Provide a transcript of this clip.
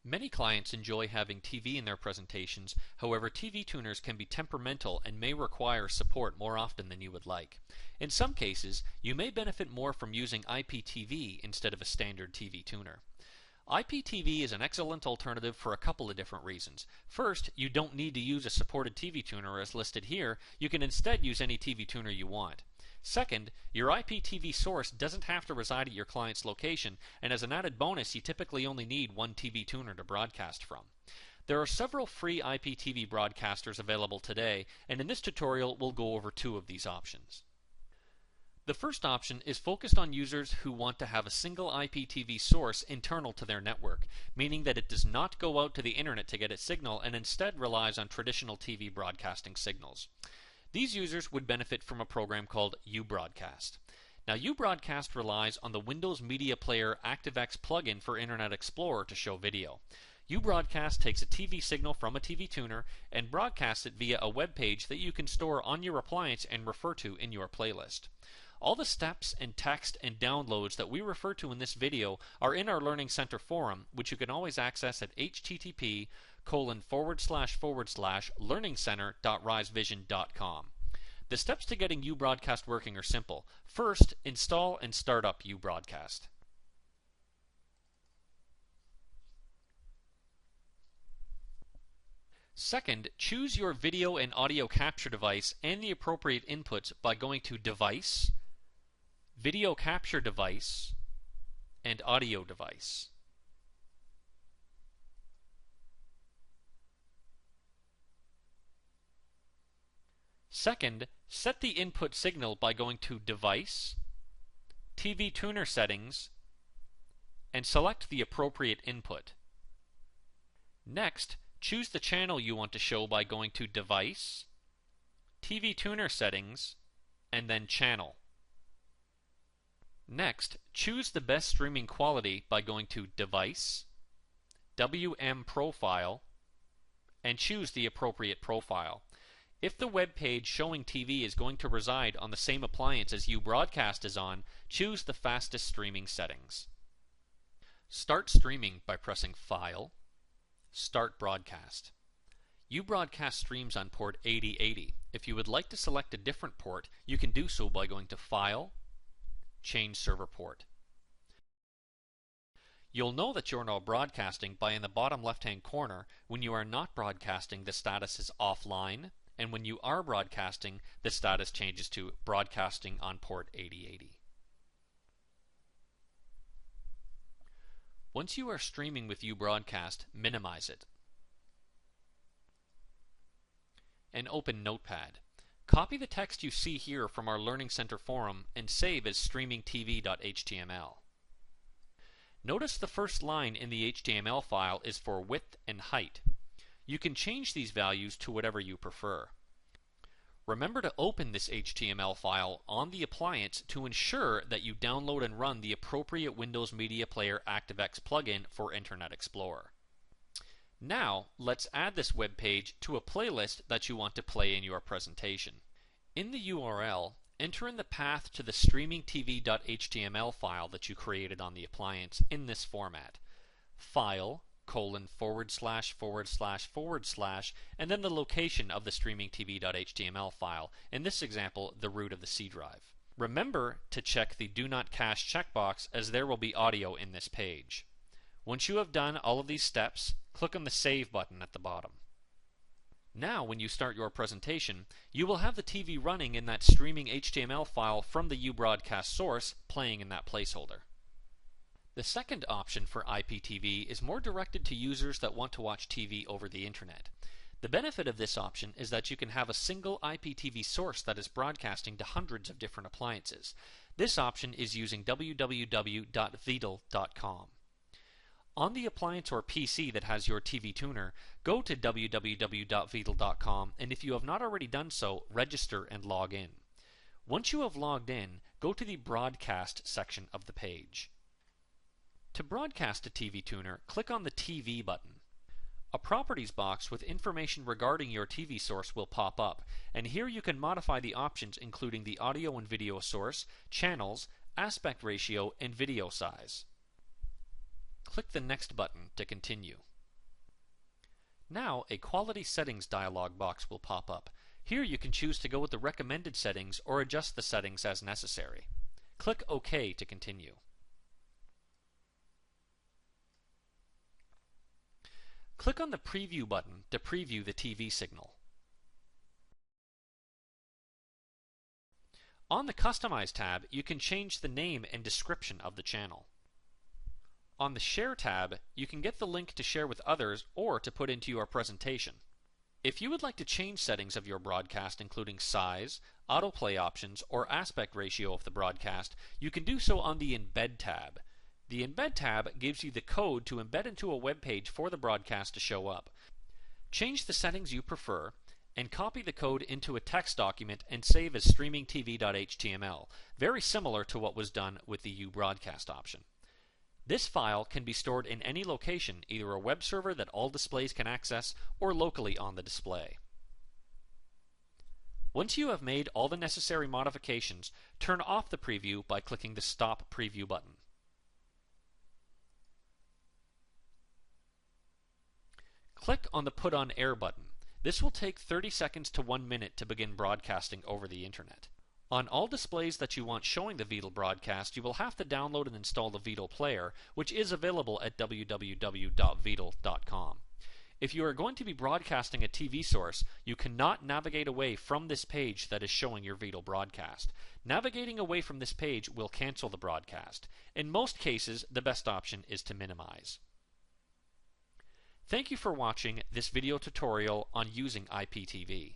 Many clients enjoy having TV in their presentations, however TV tuners can be temperamental and may require support more often than you would like. In some cases, you may benefit more from using IPTV instead of a standard TV tuner. IPTV is an excellent alternative for a couple of different reasons. First, you don't need to use a supported TV tuner as listed here. You can instead use any TV tuner you want. Second, your IPTV source doesn't have to reside at your client's location, and as an added bonus, you typically only need one TV tuner to broadcast from. There are several free IPTV broadcasters available today, and in this tutorial we'll go over two of these options. The first option is focused on users who want to have a single IPTV source internal to their network, meaning that it does not go out to the internet to get its signal and instead relies on traditional TV broadcasting signals. These users would benefit from a program called uBroadcast. Now, uBroadcast relies on the Windows Media Player ActiveX plugin for Internet Explorer to show video. uBroadcast takes a TV signal from a TV tuner and broadcasts it via a web page that you can store on your appliance and refer to in your playlist. All the steps and text and downloads that we refer to in this video are in our Learning Center forum, which you can always access at http://learningcenter.risevision.com. The steps to getting uBroadcast working are simple. First, install and start up uBroadcast. Second, choose your video and audio capture device and the appropriate inputs by going to Device, Video Capture Device, and Audio Device. Second, set the input signal by going to Device, TV Tuner Settings, and select the appropriate input. Next, choose the channel you want to show by going to Device, TV Tuner Settings, and then Channel. Next, choose the best streaming quality by going to Device, WM Profile, and choose the appropriate profile. If the web page showing TV is going to reside on the same appliance as uBroadcast is on, choose the fastest streaming settings. Start streaming by pressing File, Start Broadcast. uBroadcast streams on port 8080. If you would like to select a different port, you can do so by going to File, Change Server Port. You'll know that you're now broadcasting by in the bottom left-hand corner. When you are not broadcasting, the status is offline, and when you are broadcasting, the status changes to broadcasting on port 8080. Once you are streaming with uBroadcast, minimize it and open Notepad. Copy the text you see here from our Learning Center forum and save as streamingtv.html. Notice the first line in the HTML file is for width and height. You can change these values to whatever you prefer. Remember to open this HTML file on the appliance to ensure that you download and run the appropriate Windows Media Player ActiveX plugin for Internet Explorer. Now, let's add this web page to a playlist that you want to play in your presentation. In the URL, enter in the path to the streamingtv.html file that you created on the appliance in this format: file, // and then the location of the streamingtv.html file, in this example, the root of the C drive. Remember to check the Do Not Cache checkbox, as there will be audio in this page. Once you have done all of these steps, click on the Save button at the bottom. Now, when you start your presentation, you will have the TV running in that streaming HTML file from the uBroadcast source, playing in that placeholder. The second option for IPTV is more directed to users that want to watch TV over the internet. The benefit of this option is that you can have a single IPTV source that is broadcasting to hundreds of different appliances. This option is using www.vidal.com. On the appliance or PC that has your TV tuner, go to www.vidal.com, and if you have not already done so, register and log in. Once you have logged in, go to the Broadcast section of the page. To broadcast a TV tuner, click on the TV button. A properties box with information regarding your TV source will pop up, and here you can modify the options including the audio and video source, channels, aspect ratio, and video size. Click the Next button to continue. Now, a Quality Settings dialog box will pop up. Here you can choose to go with the recommended settings or adjust the settings as necessary. Click OK to continue. Click on the Preview button to preview the TV signal. On the Customize tab, you can change the name and description of the channel. On the Share tab, you can get the link to share with others or to put into your presentation. If you would like to change settings of your broadcast, including size, autoplay options, or aspect ratio of the broadcast, you can do so on the Embed tab. The Embed tab gives you the code to embed into a web page for the broadcast to show up. Change the settings you prefer, and copy the code into a text document and save as streamingtv.html, very similar to what was done with the uBroadcast option. This file can be stored in any location, either a web server that all displays can access or locally on the display. Once you have made all the necessary modifications, turn off the preview by clicking the Stop Preview button. Click on the Put on Air button. This will take 30 seconds to 1 minute to begin broadcasting over the internet. On all displays that you want showing the Vidal broadcast, you will have to download and install the Vidal player, which is available at www.vidal.com. If you are going to be broadcasting a TV source, you cannot navigate away from this page that is showing your Vidal broadcast. Navigating away from this page will cancel the broadcast. In most cases, the best option is to minimize. Thank you for watching this video tutorial on using IPTV.